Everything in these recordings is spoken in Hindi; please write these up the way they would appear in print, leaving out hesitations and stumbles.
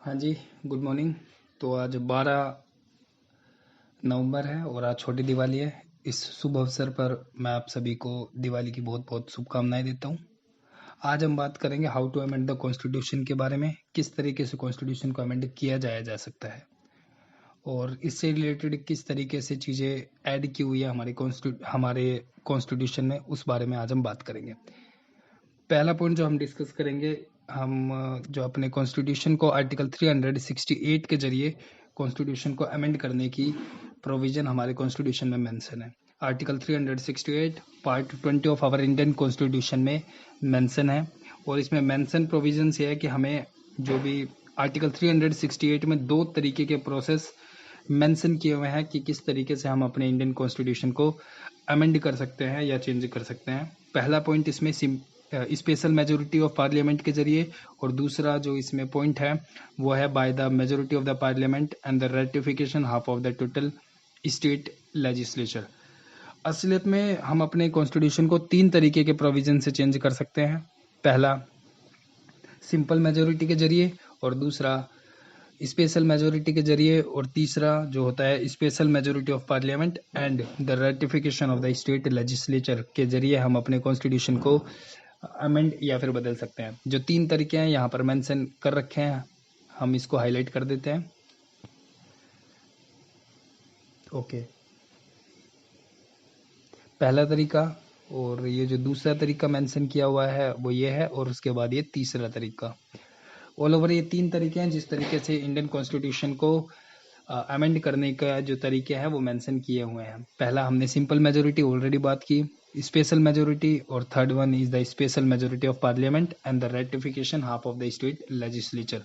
हाँ जी, गुड मॉर्निंग। तो आज 12 नवंबर है और आज छोटी दिवाली है। इस शुभ अवसर पर मैं आप सभी को दिवाली की बहुत बहुत शुभकामनाएं देता हूँ। आज हम बात करेंगे how to amend the constitution के बारे में, किस तरीके से कॉन्स्टिट्यूशन को अमेंड किया जाया जा सकता है और इससे रिलेटेड किस तरीके से चीज़ें ऐड की हुई है हमारे कॉन्स्टिट्यूशन में, उस बारे में आज हम बात करेंगे। पहला पॉइंट जो हम डिस्कस करेंगे, हम जो अपने कॉन्स्टिट्यूशन को आर्टिकल 368 के जरिए कॉन्स्टिट्यूशन को अमेंड करने की प्रोविजन हमारे कॉन्स्टिट्यूशन में मेंशन है। Article 368 part 20 of our Indian constitution में मेंशन है और इसमें मेंशन प्रोविजन ये है कि हमें जो भी आर्टिकल 368 में दो तरीके के प्रोसेस मेंशन किए हुए हैं कि किस तरीके से हम अपने इंडियन कॉन्स्टिट्यूशन को अमेंड कर सकते हैं या चेंज कर सकते हैं। पहला पॉइंट इसमें स्पेशल मेजोरिटी ऑफ पार्लियामेंट के जरिए और दूसरा जो इसमें पॉइंट है वो है by the majority of the parliament and the ratification half of the total state legislature. असलियत में हम अपने कॉन्स्टिट्यूशन को तीन तरीके के प्रोविजन से चेंज कर सकते हैं। पहला सिंपल मेजोरिटी के जरिए और दूसरा स्पेशल मेजोरिटी के जरिए और तीसरा जो होता है special majority of parliament and the ratification of the state legislature के जरिए हम अपने कॉन्स्टिट्यूशन को अमेंड या फिर बदल सकते हैं। जो तीन तरीके हैं यहाँ पर मेंशन कर रखे हैं, हम इसको हाईलाइट कर देते हैं। ओके, पहला तरीका और ये जो दूसरा तरीका मेंशन किया हुआ है वो ये है और उसके बाद ये तीसरा तरीका। ऑल ओवर ये तीन तरीके हैं जिस तरीके से इंडियन कॉन्स्टिट्यूशन को अमेंड करने का जो तरीके हैं वो मेंशन किए हुए हैं। पहला हमने सिंपल मेजोरिटी ऑलरेडी बात की, स्पेशल मेजोरिटी और third one is the special majority of parliament and the ratification half of the state legislature.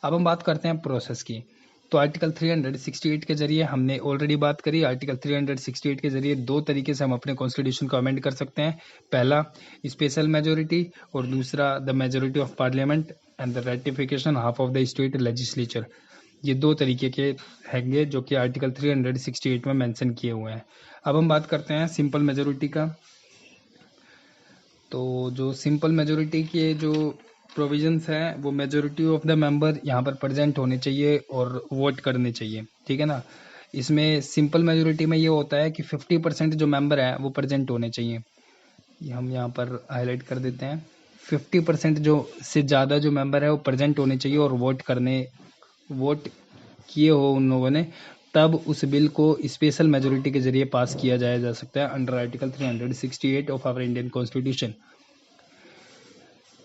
अब हम बात करते हैं प्रोसेस की। तो आर्टिकल 368 के जरिए हमने ऑलरेडी बात करी। आर्टिकल 368 के जरिए दो तरीके से हम अपने कॉन्स्टिट्यूशन को अमेंड कर सकते हैं। पहला स्पेशल मेजोरिटी और दूसरा the majority of parliament and the ratification half of the state legislature. ये दो तरीके के हैंगे जो कि आर्टिकल 368 में मेंशन किए हुए हैं। अब हम बात करते हैं सिंपल मेजोरिटी का। तो जो सिंपल मेजोरिटी के जो प्रोविजंस हैं वो मेजोरिटी ऑफ द मेंबर यहाँ पर प्रेजेंट होने चाहिए और वोट करने चाहिए, ठीक है ना। इसमें सिंपल मेजोरिटी में ये होता है कि 50% जो मेंबर हैं वो प्रेजेंट होने चाहिए। ये हम यहाँ पर हाईलाइट कर देते हैं। 50% जो से ज़्यादा जो मेंबर है वो प्रेजेंट होने चाहिए और वोट किए हो उन लोगों ने, तब उस बिल को स्पेशल मेजोरिटी के जरिए पास किया जाया जा सकता है under article 368 of our Indian constitution.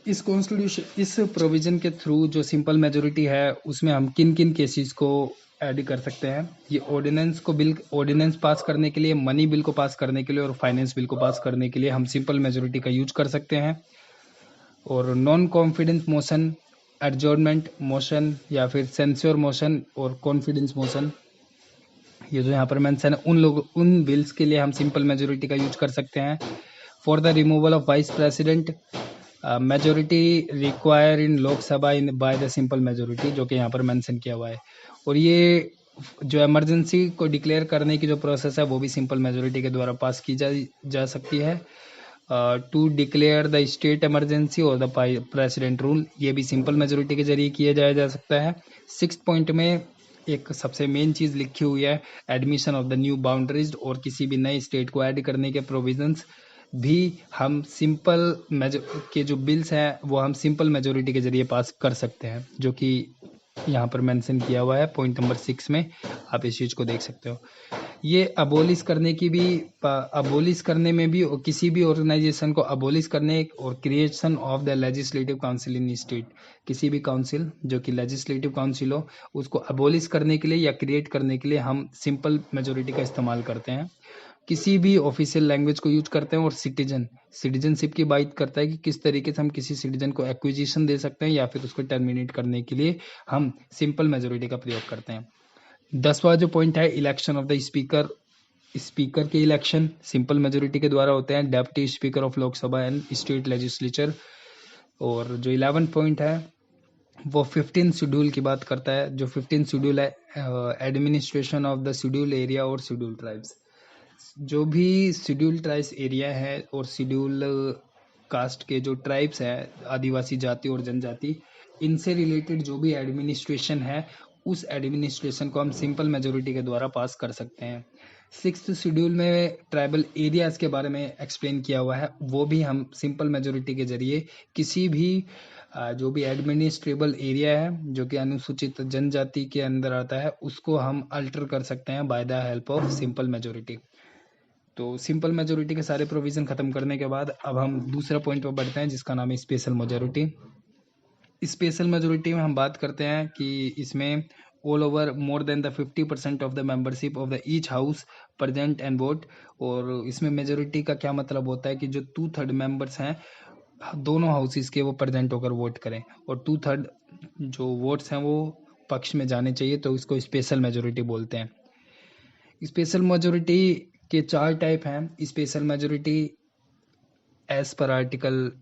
इस प्रोविजन के थ्रू जो सिंपल मेजोरिटी है उसमें हम किन किन केसेस को ऐड कर सकते हैं। ये ऑर्डिनेंस पास करने के लिए, मनी बिल को पास करने के लिए और फाइनेंस बिल को पास करने के लिए हम सिंपल मेजोरिटी का यूज कर सकते हैं। और non confidence motion, adjournment motion या फिर सेंस्योर मोशन और कॉन्फिडेंस मोशन, ये जो यहाँ पर मेंशन है उन बिल्स के लिए हम सिंपल मेजोरिटी का यूज कर सकते हैं। For the removal of vice president majority require in Lok Sabha in by the simple majority, जो कि यहाँ पर मेंशन किया हुआ है। और ये जो इमरजेंसी को डिक्लेयर करने की जो प्रोसेस है वो भी सिंपल मेजोरिटी के द्वारा पास की जा सकती है। To declare the state emergency और द प्रेसिडेंट रूल, ये भी सिंपल मेजोरिटी के जरिए किया जा सकता है। 6 पॉइंट में एक सबसे मेन चीज़ लिखी हुई है admission of the new boundaries, और किसी भी नए स्टेट को ऐड करने के प्रोविजंस भी हम के जो बिल्स हैं वो हम सिंपल मेजोरिटी के जरिए पास कर सकते हैं, जो कि यहाँ पर मेंशन किया हुआ है पॉइंट नंबर 6 में। आप इस चीज़ को देख सकते हो। ये अबोलिश करने में भी और किसी भी ऑर्गेनाइजेशन को अबोलिश करने और creation of the legislative council in state, किसी भी काउंसिल जो कि लेजिस्लेटिव काउंसिल हो उसको अबोलिश करने के लिए या क्रिएट करने के लिए हम सिंपल मेजोरिटी का इस्तेमाल करते हैं। किसी भी ऑफिशियल लैंग्वेज को यूज करते हैं। और सिटीजनशिप की बात करता है कि किस तरीके से हम किसी सिटीजन को एक्विजिशन दे सकते हैं या फिर उसको टर्मिनेट करने के लिए हम सिंपल मेजोरिटी का प्रयोग करते हैं। 10वां जो पॉइंट है इलेक्शन ऑफ द स्पीकर के इलेक्शन सिंपल मेजोरिटी के द्वारा होते हैं, deputy speaker of Lok Sabha and state legislature. और जो 11 पॉइंट है वो 15 शेड्यूल की बात करता है। जो 15 शेड्यूल है administration of the schedule area और शेड्यूल ट्राइब्स। जो भी शेड्यूल ट्राइब्स एरिया है और शेड्यूल कास्ट के जो ट्राइब्स हैं, आदिवासी जाति और जनजाति, इनसे रिलेटेड जो भी एडमिनिस्ट्रेशन है उस एडमिनिस्ट्रेशन को हम सिंपल मेजोरिटी के द्वारा पास कर सकते हैं। 6th शेड्यूल में ट्राइबल एरियाज के बारे में एक्सप्लेन किया हुआ है, वो भी हम सिंपल मेजोरिटी के जरिए किसी भी जो भी एडमिनिस्ट्रेबल एरिया है जो कि अनुसूचित जनजाति के अंदर आता है उसको हम अल्टर कर सकते हैं by the help of simple majority. तो सिंपल मेजोरिटी के सारे प्रोविजन खत्म करने के बाद अब हम दूसरा पॉइंट पर बढ़ते हैं जिसका नाम है स्पेशल मेजोरिटी। स्पेशल मेजोरिटी में हम बात करते हैं कि इसमें all over more than the 50% of the membership of the each house present and vote. और इसमें मेजोरिटी का क्या मतलब होता है कि जो 2/3 मेंबर्स हैं दोनों हाउसेस के वो प्रेजेंट होकर वोट करें और 2/3 जो वोट्स हैं वो पक्ष में जाने चाहिए, तो इसको स्पेशल मेजोरिटी बोलते हैं। स्पेशल मेजोरिटी के 4 टाइप हैं। Special majority as per article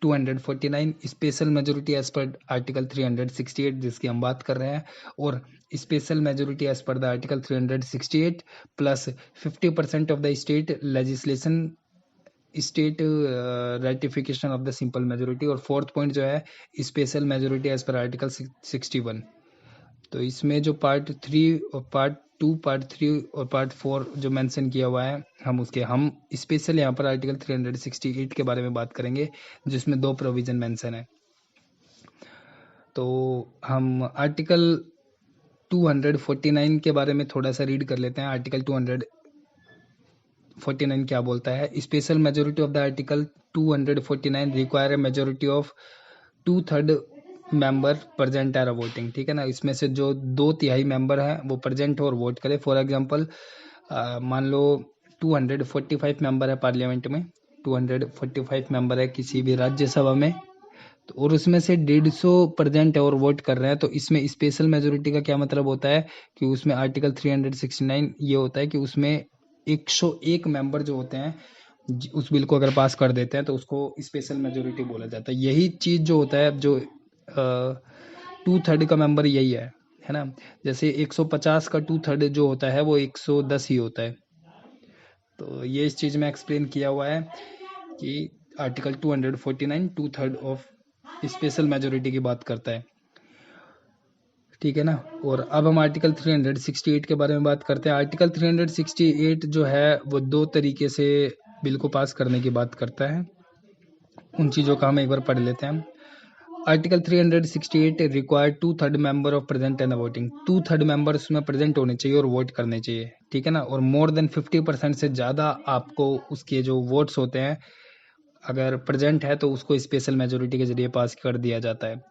249, special majority as per article 368 जिसकी हम बात कर रहे हैं, और special majority as per the article 368 plus 50% of the state legislation state ratification of the simple majority. और फोर्थ पॉइंट जो है special majority as per article 61। तो इसमें जो पार्ट 3 और पार्ट 2, पार्ट 3 और पार्ट 4 जो मेंशन किया हुआ है हम स्पेशल यहाँ पर आर्टिकल 368 के बारे में बात करेंगे जिसमें 2 प्रोविजन मेंशन है। तो हम आर्टिकल 249 के बारे में थोड़ा सा रीड कर लेते हैं। आर्टिकल 249 क्या बोलता है? Special majority of the article 249 require a majority of 2/3 member present are voting. ठीक है ना, इसमें से जो 2/3 मेंबर हैं वो प्रेजेंट हो और वोट करे। फॉर एग्जांपल मान लो 245 मेंबर है पार्लियामेंट में, 245 मेंबर है किसी भी राज्यसभा में, तो और उसमें से 150 प्रेजेंट है और वोट कर रहे हैं। तो इसमें स्पेशल मेजोरिटी का क्या मतलब होता है कि उसमें आर्टिकल 369 ये होता है कि उसमें 101 मेंबर जो होते हैं उस बिल को अगर पास कर देते हैं तो उसको स्पेशल मेजोरिटी बोला जाता है। यही चीज जो होता है जो 2/3 का मेंबर यही है ना। जैसे 150 का 2/3 जो होता है वो 110 ही होता है। तो ये इस चीज में एक्सप्लेन किया हुआ है कि आर्टिकल 249 2/3 ऑफ स्पेशल मेजोरिटी की बात करता है। ठीक है ना। और अब हम आर्टिकल 368 के बारे में बात करते हैं। आर्टिकल 368 जो है वो 2 तरीके से बिल को पास करने की बात करता है। उन चीज़ों का हम एक बार पढ़ लेते हैं। Article 368 require 2/3 member of present and voting. 2/3 member उसमें प्रेजेंट होने चाहिए और वोट करने चाहिए। ठीक है ना। और मोर देन 50% से ज़्यादा आपको उसके जो वोट्स होते हैं अगर प्रेजेंट है तो उसको स्पेशल मेजोरिटी के जरिए पास कर दिया जाता है।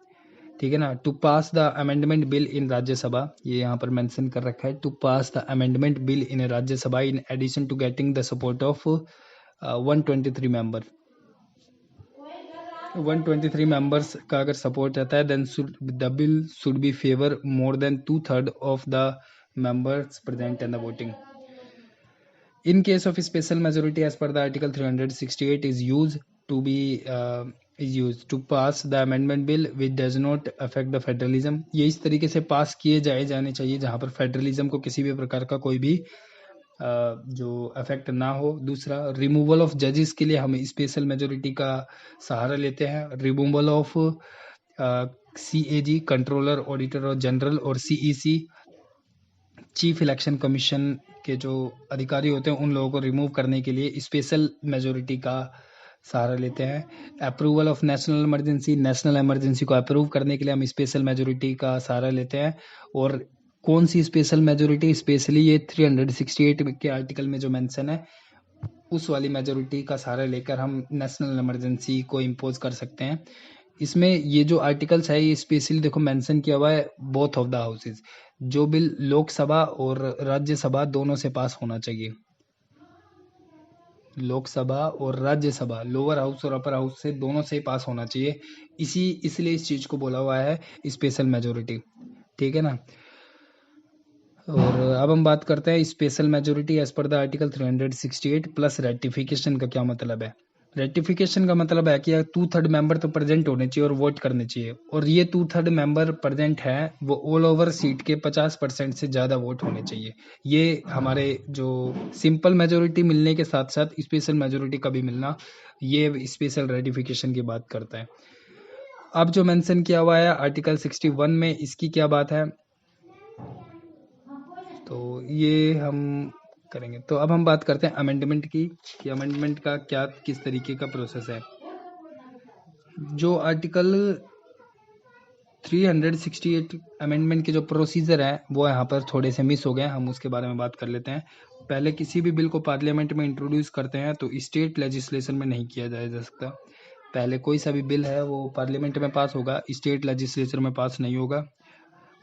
ठीक है ना। To pass the amendment bill in Rajya Sabha, ये यहाँ पर मेंशन कर रखा है, to pass the amendment bill in Rajya Sabha in addition to getting the support of 123 member. 123 members का अगर सपोर्ट रहता है then the bill should be favour more than 2/3 of the members present in the voting. In case of special majority as per the article 368 is used to pass the amendment bill which does not affect the federalism। ये इस तरीके से पास किए जाने चाहिए जहां पर फेडरलिज्म को किसी भी प्रकार का कोई भी जो अफेक्ट ना हो। दूसरा, रिमूवल ऑफ जजेस के लिए हम स्पेशल मेजोरिटी का सहारा लेते हैं। Removal of CAG controller auditor general और CEC चीफ इलेक्शन कमीशन के जो अधिकारी होते हैं उन लोगों को रिमूव करने के लिए स्पेशल मेजोरिटी का सहारा लेते हैं। Approval of national emergency, national emergency को अप्रूव करने के लिए हम स्पेशल मेजोरिटी का सहारा लेते हैं। और कौन सी स्पेशल मेजोरिटी? स्पेशली ये 368 के आर्टिकल में जो मेंशन है उस वाली मेजोरिटी का सहारा लेकर हम नेशनल इमरजेंसी को इम्पोज कर सकते हैं। इसमें ये जो आर्टिकल्स है ये स्पेशली देखो मेंशन किया हुआ है बोथ ऑफ द हाउसेज। जो बिल लोकसभा और राज्यसभा दोनों से पास होना चाहिए, लोकसभा और राज्यसभा लोअर हाउस और अपर हाउस से दोनों से पास होना चाहिए। इसलिए इस चीज को बोला हुआ है स्पेशल मेजोरिटी। ठीक है ना। और अब हम बात करते हैं special majority as per the article 368 plus ratification का क्या मतलब है। रेटिफिकेशन का मतलब है कि 2/3 मेंबर तो प्रेजेंट होने चाहिए और वोट करने चाहिए। और ये 2/3 मेंबर प्रेजेंट है वो ऑल ओवर सीट के 50% से ज्यादा वोट होने चाहिए। ये हमारे जो सिंपल मेजोरिटी मिलने के साथ साथ स्पेशल मेजोरिटी का भी मिलना, ये स्पेशल रेटिफिकेशन की बात करता है। अब जो मेंशन किया हुआ है आर्टिकल 61 में, इसकी क्या बात है, तो ये हम करेंगे। तो अब हम बात करते हैं अमेंडमेंट की, कि अमेंडमेंट का क्या किस तरीके का प्रोसेस है। जो आर्टिकल 368 अमेंडमेंट के जो प्रोसीजर है वो यहाँ पर थोड़े से मिस हो गए, हम उसके बारे में बात कर लेते हैं। पहले किसी भी बिल को पार्लियामेंट में इंट्रोड्यूस करते हैं तो स्टेट लेजिस्लेशन में नहीं किया जा सकता। पहले कोई सा भी बिल है वो पार्लियामेंट में पास होगा, स्टेट लेजिस्लेचर में पास नहीं होगा।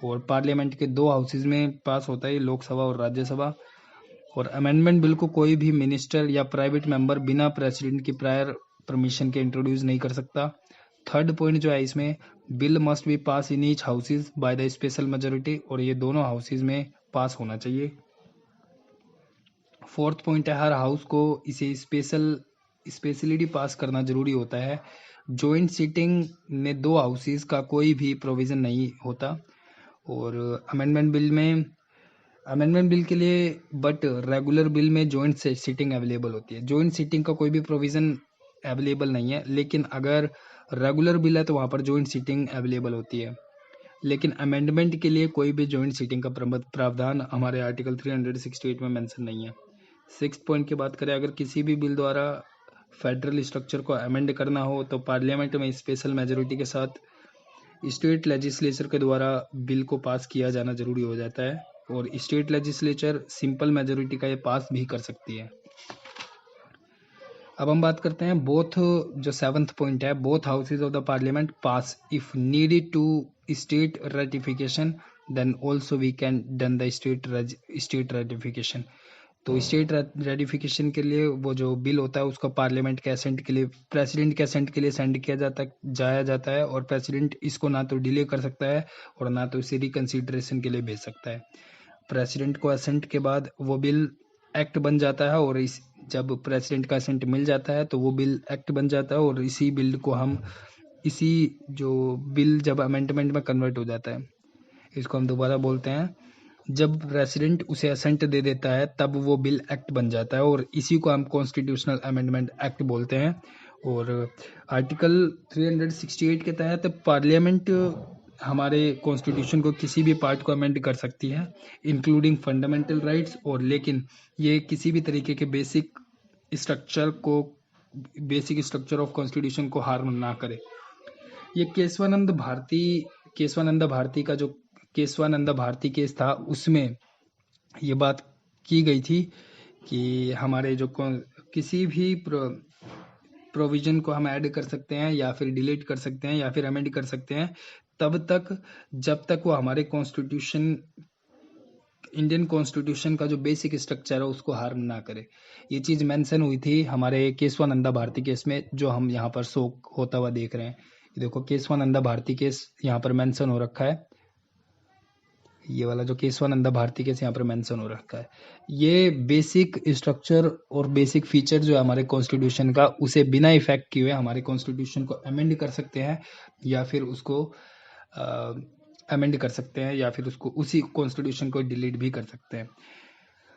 और पार्लियामेंट के दो हाउसेज में पास होता है, लोकसभा और राज्यसभा। और अमेंडमेंट बिल को कोई भी मिनिस्टर या प्राइवेट मेंबर बिना प्रेसिडेंट की प्रायर परमिशन के इंट्रोड्यूस नहीं कर सकता। थर्ड पॉइंट जो है इसमें, bill must be pass in each houses by the special majority, और ये दोनों हाउसेज में पास होना चाहिए। फोर्थ पॉइंट है, हर हाउस को इसे स्पेशलिटी पास करना जरूरी होता है। जॉइंट सीटिंग में दो हाउसेज का कोई भी प्रोविजन नहीं होता। और अमेंडमेंट बिल के लिए बट रेगुलर बिल में जॉइंट सीटिंग अवेलेबल होती है। जॉइंट सीटिंग का कोई भी प्रोविजन अवेलेबल नहीं है, लेकिन अगर रेगुलर बिल है तो वहाँ पर जॉइंट सीटिंग अवेलेबल होती है। लेकिन अमेंडमेंट के लिए कोई भी जॉइंट सीटिंग का प्रावधान हमारे आर्टिकल 368 में मेंशन नहीं है। सिक्स पॉइंट की बात करें, अगर किसी भी बिल द्वारा फेडरल स्ट्रक्चर को अमेंड करना हो तो पार्लियामेंट में स्पेशल मेजोरिटी के साथ स्टेट लेजिस्लेचर के द्वारा बिल को पास किया जाना जरूरी हो जाता है। और स्टेट लेजिस्लेचर सिंपल मेजोरिटी का ये पास भी कर सकती है। अब हम बात करते हैं बोथ, जो सेवंथ पॉइंट है, both houses of the parliament pass if needed to state ratification, then also we can done the state ratification. तो स्टेट रेटिफिकेशन के लिए वो जो बिल होता है उसको पार्लियामेंट के असेंट के लिए, प्रेसिडेंट के असेंट के लिए सेंड किया जाता है। और प्रेसिडेंट इसको ना तो डिले कर सकता है और ना तो इसे रिकंसिडरेशन के लिए भेज सकता है। प्रेसिडेंट को असेंट के बाद वो बिल एक्ट बन जाता है, और जब प्रेसिडेंट का असेंट मिल जाता है तो वो बिल एक्ट बन जाता है। और इसी बिल को हम जो बिल जब अमेंडमेंट में कन्वर्ट हो जाता है, इसको हम दोबारा बोलते हैं, जब प्रेसिडेंट उसे असेंट दे देता है तब वो बिल एक्ट बन जाता है, और इसी को हम कॉन्स्टिट्यूशनल अमेंडमेंट एक्ट बोलते हैं। और आर्टिकल 368 के तहत पार्लियामेंट हमारे कॉन्स्टिट्यूशन को किसी भी पार्ट को अमेंड कर सकती है, इंक्लूडिंग फंडामेंटल राइट्स, और लेकिन ये किसी भी तरीके के बेसिक स्ट्रक्चर ऑफ कॉन्स्टिट्यूशन को हार्म ना करे। ये केशवानंद भारती केस था, उसमें ये बात की गई थी कि हमारे जो किसी भी प्रोविजन को हम ऐड कर सकते हैं या फिर डिलीट कर सकते हैं या फिर अमेंड कर सकते हैं तब तक जब तक वो हमारे इंडियन कॉन्स्टिट्यूशन का जो बेसिक स्ट्रक्चर है उसको हार्म ना करे। ये चीज मेंशन हुई थी हमारे केशवानंदा भारती केस में, जो हम यहाँ पर शो होता हुआ देख रहे हैं। देखो केशवानंदा भारती केस यहाँ पर मेंशन हो रखा है, ये वाला जो केशवानंदा भारती केस यहाँ पर मेंशन हो रखा है। ये बेसिक स्ट्रक्चर और बेसिक फीचर जो है हमारे कॉन्स्टिट्यूशन का, उसे बिना इफेक्ट किए हुए हमारे कॉन्स्टिट्यूशन को अमेंड कर सकते हैं या फिर उसको अमेंड कर सकते हैं या फिर उसको उसी कॉन्स्टिट्यूशन को डिलीट भी कर सकते हैं।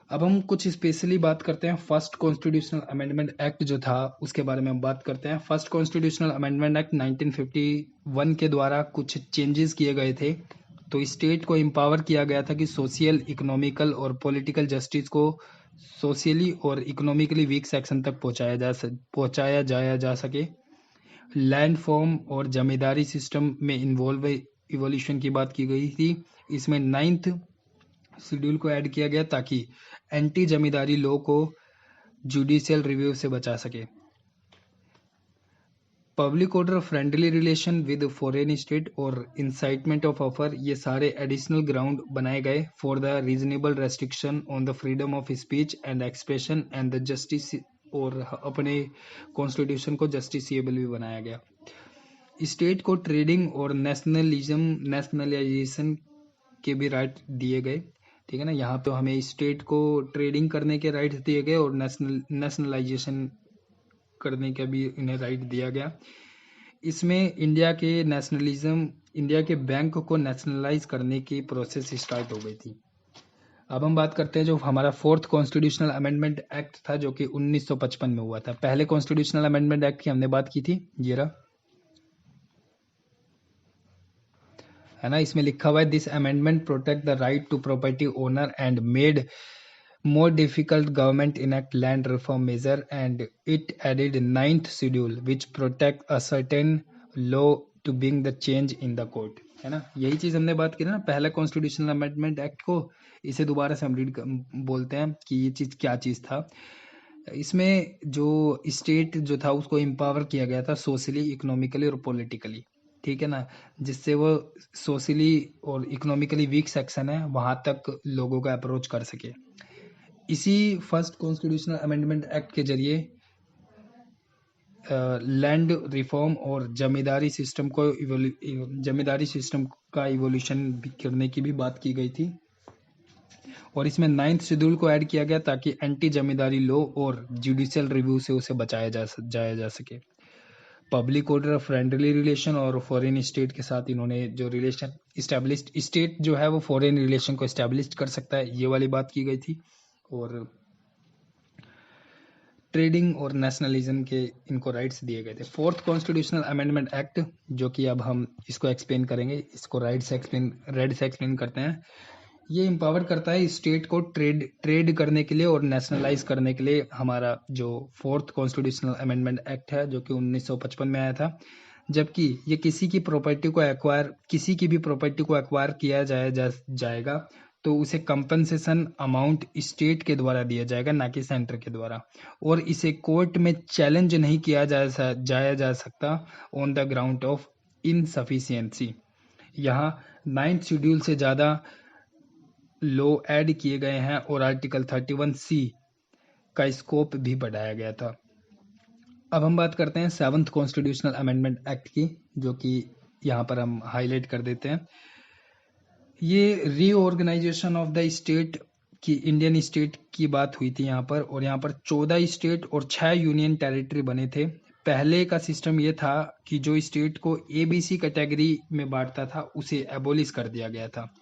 अब हम कुछ स्पेशली बात करते हैं फर्स्ट कॉन्स्टिट्यूशनल अमेंडमेंट एक्ट जो था उसके बारे में हम बात करते हैं। फर्स्ट कॉन्स्टिट्यूशनल अमेंडमेंट एक्ट 1951 के द्वारा कुछ चेंजेस किए गए थे। तो स्टेट को एम्पावर किया गया था कि सोशल, इकोनॉमिकल और पॉलिटिकल जस्टिस को सोशली और इकोनॉमिकली वीक सेक्शन तक पहुंचाया जा सके। लैंड फॉर्म और जमींदारी सिस्टम में इवोल्यूशन की बात की गई थी। इसमें 9th शेड्यूल को ऐड किया गया ताकि एंटी जमींदारी लॉ को जुडिशियल रिव्यू से बचा सके। Public order, friendly relation with foreign state और इंसाइटमेंट ऑफ ऑफर, ये सारे एडिशनल ग्राउंड बनाए गए for the reasonable restriction on the freedom of speech and expression and the justice, और अपने कॉन्स्टिट्यूशन को जस्टिसिएबल भी बनाया गया। स्टेट को ट्रेडिंग और नेशनलाइजेशन के भी राइट दिए गए, ठीक है ना। यहाँ पे हमें स्टेट को ट्रेडिंग करने के राइट दिए गए और नेशनलाइजेशन करने का भी इन्हें राइट दिया गया। इसमें इंडिया के बैंक को नेशनलाइज करने की प्रोसेस स्टार्ट हो गई थी। अब हम बात करते हैं जो हमारा फोर्थ कॉन्स्टिट्यूशनल अमेंडमेंट एक्ट था जो कि 1955 में हुआ था। पहले कॉन्स्टिट्यूशनल अमेंडमेंट एक्ट की हमने बात की थी, ये रहा। है ना। इसमें लिखा हुआ है this amendment protect the right to property owner and made more difficult government enact land reform measure, and it added ninth schedule which protect a certain law to bring the change in the court, है ना। यही चीज हमने बात की ना पहला कॉन्स्टिट्यूशनल अमेंडमेंट एक्ट को, इसे दोबारा से हम बोलते हैं कि ये चीज क्या चीज था। इसमें जो स्टेट जो था उसको एम्पावर किया गया था सोशली, इकोनॉमिकली और पॉलिटिकली, ठीक है ना, जिससे वो सोशली और इकोनॉमिकली वीक सेक्शन है वहां तक लोगों का अप्रोच कर सके। इसी फर्स्ट कॉन्स्टिट्यूशनल अमेंडमेंट एक्ट के जरिए लैंड रिफॉर्म और जमींदारी सिस्टम का इवोल्यूशन करने की भी बात की गई थी। और इसमें 9th शेड्यूल को ऐड किया गया ताकि एंटी जमींदारी लॉ और जुडिशियल रिव्यू से उसे बचाया जा सके। पब्लिक ऑर्डर, फ्रेंडली रिलेशन और फॉरेन स्टेट के साथ इन्होंने जो रिलेशन इस्टेब्लिश्ड, स्टेट जो है वो फॉरेन रिलेशन को इस्टेब्लिश कर सकता है, ये वाली बात की गई थी। और ट्रेडिंग और नेशनलिज्म के इनको राइट्स दिए गए थे। फोर्थ कॉन्स्टिट्यूशनल अमेंडमेंट एक्ट, जो कि अब हम इसको एक्सप्लेन करेंगे, इसको रेड से एक्सप्लेन करते हैं। ये एम्पावर करता है स्टेट को ट्रेड करने के लिए और नेशनलाइज करने के लिए। हमारा जो फोर्थ कॉन्स्टिट्यूशनल अमेंडमेंट एक्ट है जो कि 1955 में आया था, जबकि ये किसी की भी प्रॉपर्टी को एक्वायर किया जाएगा तो उसे कंपनसेशन अमाउंट स्टेट के द्वारा दिया जाएगा, ना कि सेंटर के द्वारा। और इसे कोर्ट में चैलेंज नहीं किया जा सकता on the ground of insufficiency. यहाँ 9th शेड्यूल से ज़्यादा लॉ ऐड किए गए हैं और आर्टिकल 31C का स्कोप भी बढ़ाया गया था। अब हम बात करते हैं 7th कॉन्स्टिट्यूशनल अमेंडमेंट एक्ट की, जो कि यहाँ पर हम हाईलाइट कर देते हैं। ये रीऑर्गेनाइजेशन ऑफ द स्टेट की, इंडियन स्टेट की बात हुई थी यहाँ पर, और यहाँ पर 14 स्टेट और 6 यूनियन टेरिटरी बने थे। पहले का सिस्टम ये था कि जो स्टेट को ABC कैटेगरी में बांटता था उसे एबोलिश कर दिया गया था,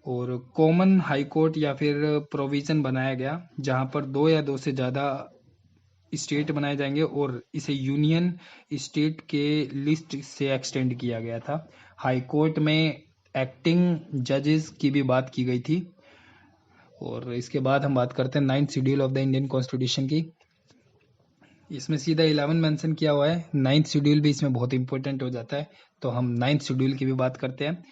और कॉमन हाई कोर्ट या फिर प्रोविजन बनाया गया जहाँ पर 2 या 2 से ज़्यादा स्टेट बनाए जाएंगे, और इसे यूनियन स्टेट के लिस्ट से एक्सटेंड किया गया था। हाई कोर्ट में एक्टिंग जजेस की भी बात की गई थी। और इसके बाद हम बात करते हैं 9th schedule of the Indian constitution की। इसमें सीधा 11 मेंशन किया हुआ है, 9th शेड्यूल भी इसमें बहुत इंपॉर्टेंट हो जाता है, तो हम 9th शेड्यूल की भी बात करते हैं।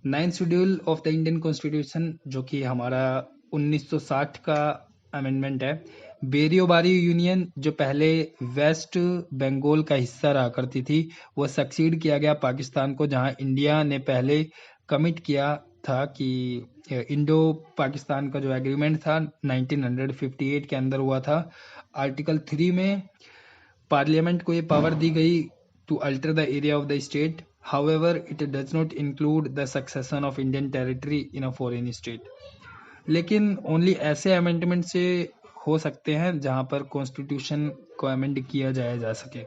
9th schedule of the Indian constitution, जो कि हमारा 1960 का अमेंडमेंट है। बेरियोबारी यूनियन जो पहले वेस्ट बंगाल का हिस्सा रहा करती थी, वो सक्सीड किया गया पाकिस्तान को, जहां इंडिया ने पहले कमिट किया था कि इंडो पाकिस्तान का जो एग्रीमेंट था 1958 के अंदर हुआ था। आर्टिकल 3 में पार्लियामेंट को ये पावर दी गई to alter the area of the state, however it does not include the succession of Indian territory in a foreign state. लेकिन ओनली ऐसे अमेंडमेंट से हो सकते हैं जहां पर कॉन्स्टिट्यूशन को अमेंड किया जा सके।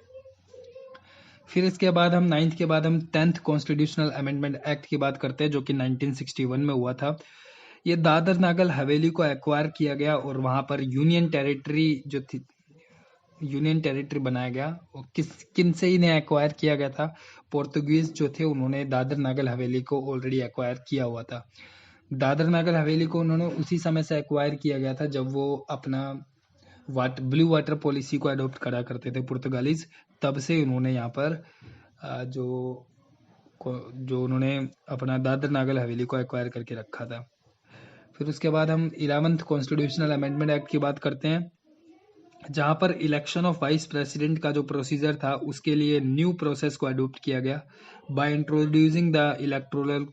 फिर इसके बाद हम 9th के बाद हम 10th कॉन्स्टिट्यूशनल अमेंडमेंट एक्ट की बात करते हैं, जो कि 1961 में हुआ था। ये दादर नागर हवेली को एक्वायर किया गया और वहां पर यूनियन टेरिटरी बनाया गया। और किन से इन्हें एक्वायर किया गया था? पोर्तुगीज जो थे उन्होंने दादर नागर हवेली को ऑलरेडी एक्वायर किया हुआ था। दादर नागर हवेली को उन्होंने उसी समय से एक्वायर किया गया था जब वो अपना ब्लू वाटर पॉलिसी को अडॉप्ट करा करते थे पुर्तगालीज। तब से उन्होंने यहाँ पर जो उन्होंने अपना दादर नागर हवेली को एक्वायर करके रखा था। फिर उसके बाद हम 11th कॉन्स्टिट्यूशनल अमेंडमेंट एक्ट की बात करते हैं, जहां पर इलेक्शन ऑफ वाइस प्रेसिडेंट का जो प्रोसीजर था उसके लिए न्यू प्रोसेस को अडॉप्ट किया गया by introducing the electoral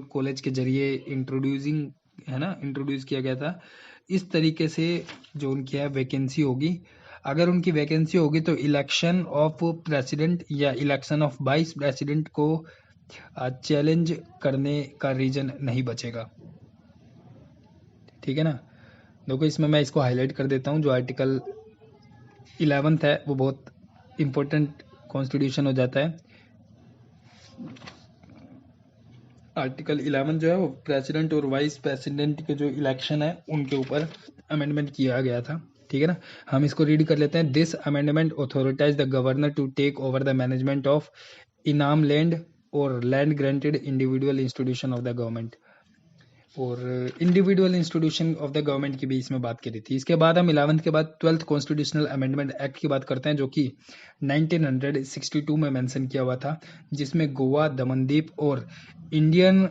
college के जरिए इंट्रोड्यूस किया गया था। इस तरीके से जो उनकी है वैकेंसी होगी, अगर उनकी वैकेंसी होगी तो इलेक्शन ऑफ प्रेसिडेंट या इलेक्शन ऑफ वाइस प्रेसिडेंट को चैलेंज करने का रीजन नहीं बचेगा, ठीक है ना। देखो इसमें मैं इसको हाईलाइट कर देता हूँ, जो आर्टिकल 11th है वो बहुत इंपॉर्टेंट कॉन्स्टिट्यूशन हो जाता है। आर्टिकल 11 जो है वो प्रेसिडेंट और वाइस प्रेसिडेंट के जो इलेक्शन है उनके ऊपर अमेंडमेंट किया गया था, ठीक है ना। हम इसको रीड कर लेते हैं। This amendment authorise the governor to take over the management of inam land और land granted individual institution of the government, और individual institution of the government की भी इसमें बात करी थी। इसके बाद हम 11th के बाद 12th कॉन्स्टिट्यूशनल अमेंडमेंट एक्ट की बात करते हैं, जो कि 1962 में मेंशन किया हुआ था, जिसमें गोवा, दमनदीप और इंडियन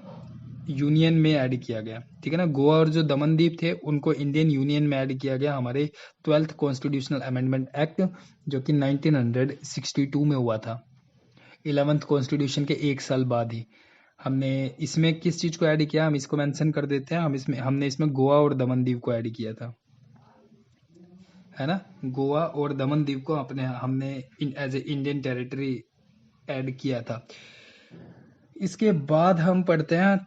यूनियन में ऐड किया गया। ठीक है ना, गोवा और जो दमनदीप थे उनको इंडियन यूनियन में ऐड किया गया हमारे 12th कॉन्स्टिट्यूशनल अमेंडमेंट एक्ट, जो कि 1962 में हुआ था, 11th कॉन्स्टिट्यूशन के एक साल बाद ही। हमने इसमें किस चीज को ऐड किया, हम इसको मेंशन कर देते हैं, हमने इसमें गोवा और दमनदीप को ऐड किया था, है ना। गोवा और दमनदीप को हमने as a Indian territory add किया था। इसके बाद हम पढ़ते हैं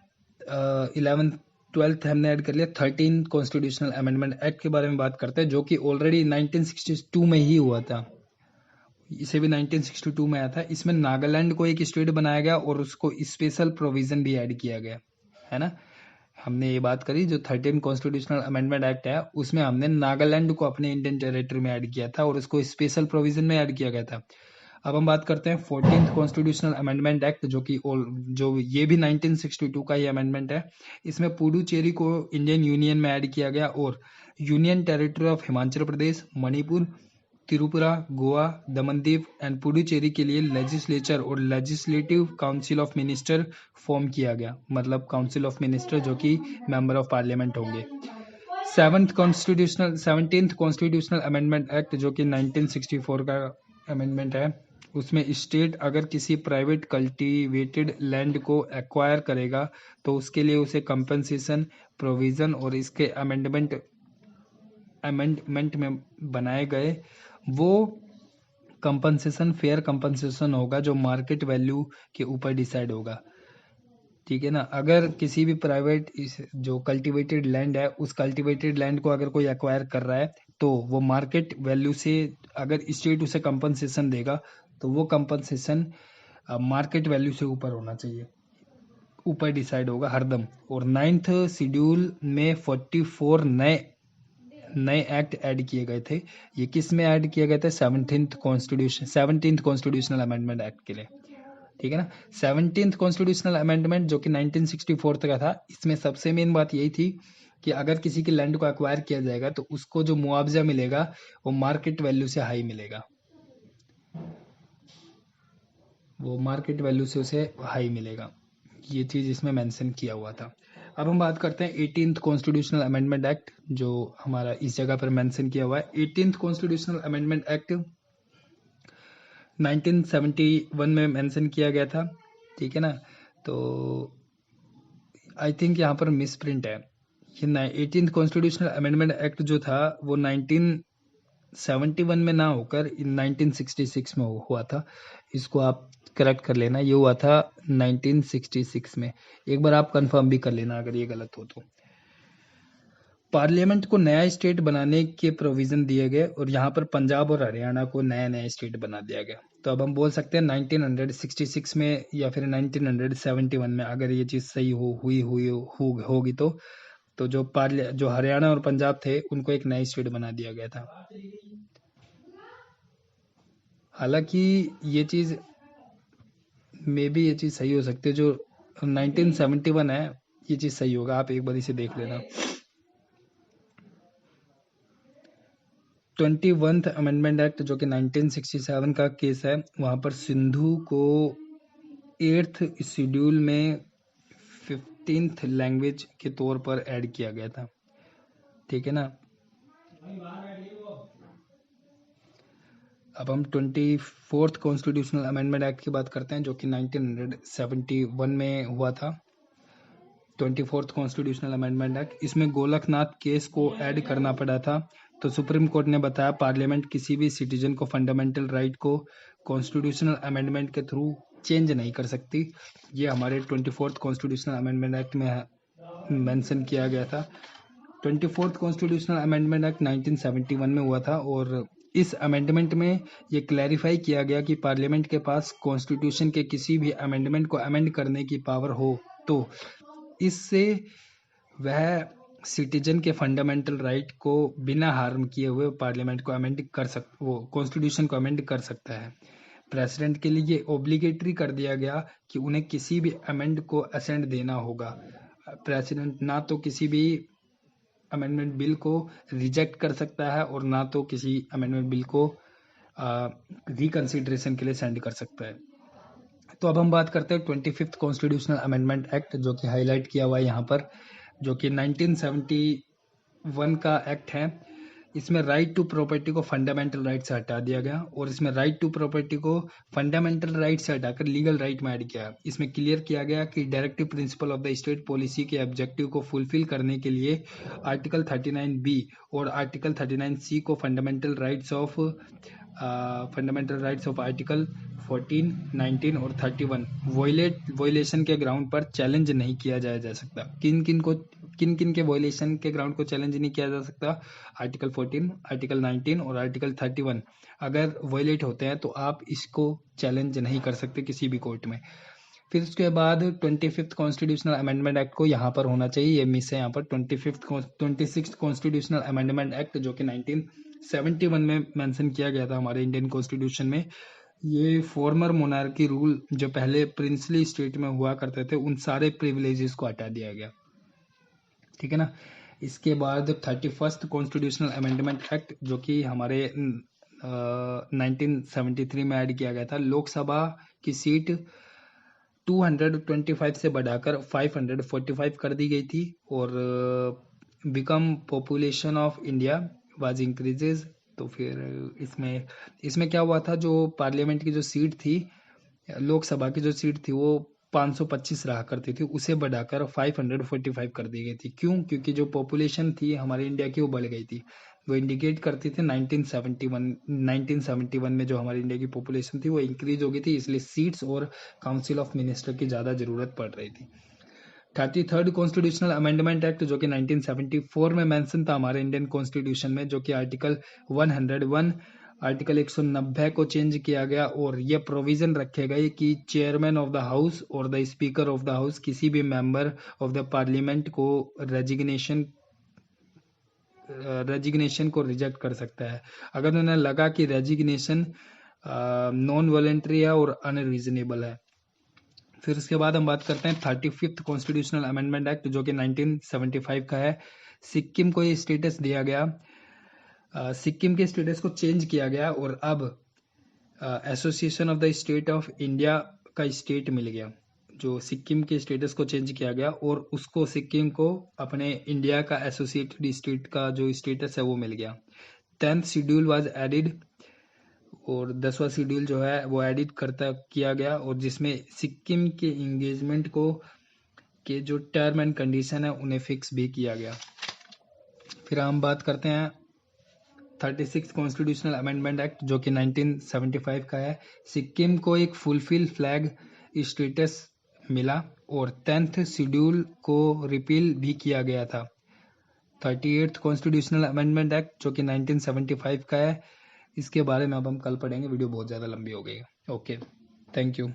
11th 12th हमने ऐड कर लिया, 13th कॉन्स्टिट्यूशनल अमेंडमेंट एक्ट के बारे में बात करते हैं, जो कि ऑलरेडी 1962 में ही हुआ था। इसे भी 1962 में आया था। इसमें नागालैंड को एक स्टेट बनाया गया और उसको स्पेशल प्रोविजन भी ऐड किया गया, है ना। हमने ये बात करी, जो 13 कॉन्स्टिट्यूशनल अमेंडमेंट एक्ट है उसमें हमने नागालैंड को अपने इंडियन टेरिटरी में ऐड किया था और उसको स्पेशल प्रोविजन में ऐड किया गया था। अब हम बात करते हैं 14th कॉन्स्टिट्यूशनल अमेंडमेंट एक्ट, जो ये भी 1962 का ही अमेंडमेंट है। इसमें पुडुचेरी को इंडियन यूनियन में ऐड किया गया और union territory of Himachal Pradesh, Manipur, Tripura, Goa, Damandeep and Puducherry के लिए लेजिस्लेचर और legislative council of minister form किया गया, मतलब काउंसिल ऑफ मिनिस्टर जो कि मेंबर ऑफ पार्लियामेंट होंगे। 17th कॉन्स्टिट्यूशनल अमेंडमेंट एक्ट, जो कि 1964 का अमेंडमेंट है, उसमें स्टेट अगर किसी प्राइवेट कल्टीवेटेड लैंड को एक्वायर करेगा तो उसके लिए उसे कंपनसेशन प्रोविजन और इसके अमेंडमेंट में बनाए गए वो कंपनसेशन फेयर कंपनसेशन होगा जो मार्केट वैल्यू के ऊपर डिसाइड होगा। ठीक है ना, अगर किसी भी प्राइवेट जो कल्टीवेटेड लैंड है उस कल्टीवेटेड लैंड को अगर कोई एक्वायर कर रहा है तो वो मार्केट वैल्यू से, अगर स्टेट उसे कंपनसेशन देगा तो वो कंपनसेशन मार्केट वैल्यू से ऊपर होना चाहिए, ऊपर डिसाइड होगा हरदम। और 9th शेड्यूल में 44 नए एक्ट ऐड किए गए थे। ये किस में ऐड किए गए थे, 17th कॉन्स्टिट्यूशनल अमेंडमेंट एक्ट के लिए। ठीक है ना, 17th कॉन्स्टिट्यूशनल अमेंडमेंट जो कि 1964 का था, इसमें सबसे मेन बात यही थी कि अगर किसी की लैंड को एक्वायर किया जाएगा तो उसको जो मुआवजा मिलेगा वो मार्केट वैल्यू से हाई मिलेगा, वो मार्केट वैल्यू से उसे हाई मिलेगा, ये चीज इसमें मेंशन किया हुआ था। अब हम बात करते हैं 18th कॉन्स्टिट्यूशनल अमेंडमेंट एक्ट, जो हमारा इस जगह पर मेंशन किया हुआ है। 18th कॉन्स्टिट्यूशनल अमेंडमेंट एक्ट 1971 में मेंशन किया गया था। ठीक है ना, तो आई थिंक यहाँ पर मिस प्रिंट है। ये 18th कॉन्स्टिट्यूशनल अमेंडमेंट एक्ट जो था वो 1971 में ना होकर 1966 में हुआ था, इसको आप करेक्ट कर लेना, ये हुआ था 1966 में। एक बार आप कंफर्म भी कर लेना अगर ये गलत हो तो। पार्लियामेंट को नया स्टेट बनाने के प्रोविजन दिए गए और यहाँ पर पंजाब और हरियाणा को नया नया स्टेट बना दिया गया। तो अब हम बोल सकते हैं 1966 में या फिर 1971 में, अगर ये चीज सही होगी तो जो हरियाणा और पंजाब थे उनको एक नया स्टेट बना दिया गया था। हालांकि ये चीज ये चीज सही हो सकती है, जो 1971 है ये चीज सही होगा, आप एक बार इसे देख लेना। 21th अमेंडमेंट एक्ट जो कि 1967 का केस है, वहां पर सिंधु को 8th शेड्यूल में 15th लैंग्वेज के तौर पर ऐड किया गया था। ठीक है ना, अब हम 24th कॉन्स्टिट्यूशनल अमेंडमेंट एक्ट की बात करते हैं, जो कि 1971 में हुआ था। 24th कॉन्स्टिट्यूशनल अमेंडमेंट एक्ट, इसमें गोलकनाथ केस को ऐड करना पड़ा था। तो सुप्रीम कोर्ट ने बताया पार्लियामेंट किसी भी सिटीजन को फंडामेंटल राइट को कॉन्स्टिट्यूशनल अमेंडमेंट के थ्रू चेंज नहीं कर सकती। ये हमारे 24th कॉन्स्टिट्यूशनल अमेंडमेंट एक्ट में मेंशन किया गया था। 24th कॉन्स्टिट्यूशनल अमेंडमेंट एक्ट 1971 में हुआ था और इस अमेंडमेंट में ये क्लैरिफाई किया गया कि पार्लियामेंट के पास कॉन्स्टिट्यूशन के किसी भी अमेंडमेंट को अमेंड करने की पावर हो तो इससे वह सिटीजन के फंडामेंटल राइट को बिना हार्म किए हुए पार्लियामेंट को अमेंड कर वो कॉन्स्टिट्यूशन को अमेंड कर सकता है। प्रेसिडेंट के लिए ये ओब्लिगेटरी कर दिया गया कि उन्हें किसी भी अमेंड को असेंट देना होगा। प्रेसिडेंट ना तो किसी भी अमेंडमेंट बिल को रिजेक्ट कर सकता है और ना तो किसी अमेंडमेंट बिल को रिकंसिडरेशन के लिए सेंड कर सकता है। तो अब हम बात करते हैं 25th कॉन्स्टिट्यूशनल अमेंडमेंट एक्ट, जो कि हाईलाइट किया हुआ है यहाँ पर, जो कि 1971 का एक्ट है। इसमें राइट टू प्रॉपर्टी को फंडामेंटल राइट से हटा दिया गया और इसमें राइट टू प्रॉपर्टी को फंडामेंटल राइट से हटाकर लीगल राइट में ऐड किया। इसमें क्लियर किया गया कि directive principle of the state policy के ऑब्जेक्टिव को फुलफिल करने के लिए आर्टिकल 39B और आर्टिकल 39C को फंडामेंटल राइट्स ऑफ आर्टिकल 14, 19 और 31 वॉयलेशन के ग्राउंड पर चैलेंज नहीं किया जा सकता। किन किन के वॉयलेशन के ग्राउंड को चैलेंज नहीं किया जा सकता? आर्टिकल 14, आर्टिकल 19 और आर्टिकल 31 अगर वॉयलेट होते हैं तो आप इसको चैलेंज नहीं कर सकते किसी भी कोर्ट में। फिर उसके बाद 25th कॉन्स्टिट्यूशनल अमेंडमेंट एक्ट को यहाँ पर होना चाहिए, ये मिस है यहाँ पर। 26th कॉन्स्टिट्यूशनल अमेंडमेंट एक्ट जो कि 1971 में मेंशन किया गया था हमारे इंडियन कॉन्स्टिट्यूशन में। ये फॉर्मर मोनार्की रूल जो पहले प्रिंसली स्टेट में हुआ करते थे उन सारे प्रिविलेजेस को हटा दिया गया, ठीक है ना। इसके बाद 31st कॉन्स्टिट्यूशनल अमेंडमेंट एक्ट जो कि हमारे 1973 में ऐड किया गया था। लोकसभा की सीट 225 से बढ़ाकर 545 कर दी गई थी और become population of India was increases. तो फिर इसमें क्या हुआ था, जो पार्लियामेंट की जो सीट थी, लोकसभा की जो सीट थी वो 525 रहा करती थी, उसे बढ़ाकर 545 कर दी गई थी। क्यों? क्योंकि जो पॉपुलेशन थी हमारे इंडिया की वो बढ़ गई थी। वो इंडिकेट करती थी 1971 में जो हमारी इंडिया की पॉपुलेशन थी वो इंक्रीज हो गई थी, इसलिए सीट्स और काउंसिल ऑफ मिनिस्टर की ज़्यादा ज़रूरत पड़ रही थी। 33rd कॉन्स्टिट्यूशनल अमेंडमेंट एक्ट जो कि 1974 में मेंशन था हमारे इंडियन कॉन्स्टिट्यूशन में, जो कि आर्टिकल 101 आर्टिकल 190 को चेंज किया गया और यह प्रोविजन रखे गए कि चेयरमैन ऑफ द हाउस और the speaker of the house किसी भी मेंबर ऑफ द पार्लियामेंट को रेजिग्नेशन को रिजेक्ट कर सकता है अगर उन्हें लगा कि रेजिग्नेशन नॉन वॉलेंट्री है और अनरीजनेबल है। फिर उसके बाद हम बात करते हैं 35th कॉन्स्टिट्यूशनल अमेंडमेंट एक्ट जो कि 1975 का है। सिक्किम को ये स्टेटस दिया गया, सिक्किम के स्टेटस को चेंज किया गया और अब association of the state of India का स्टेट मिल गया। जो सिक्किम के स्टेटस को चेंज किया गया और उसको सिक्किम को अपने इंडिया का एसोसिएटेड स्टेट का जो स्टेटस है वो मिल गया। 10th शेड्यूल वाज एडिड और 10वां शेड्यूल जो है वो एडिट किया गया और जिसमें सिक्किम के इंगेजमेंट को के जो टर्म एंड कंडीशन है उन्हें फिक्स भी किया गया। फिर हम बात करते हैं 36 कॉन्स्टिट्यूशनल अमेंडमेंट एक्ट जो कि 1975 का है। सिक्किम को एक फुलफिल फ्लैग स्टेटस मिला और 10th शेड्यूल को रिपील भी किया गया था। 38th कॉन्स्टिट्यूशनल अमेंडमेंट एक्ट जो कि 1975 का है, इसके बारे में अब हम कल पढ़ेंगे, वीडियो बहुत ज़्यादा लंबी हो गई है। Okay, thank you.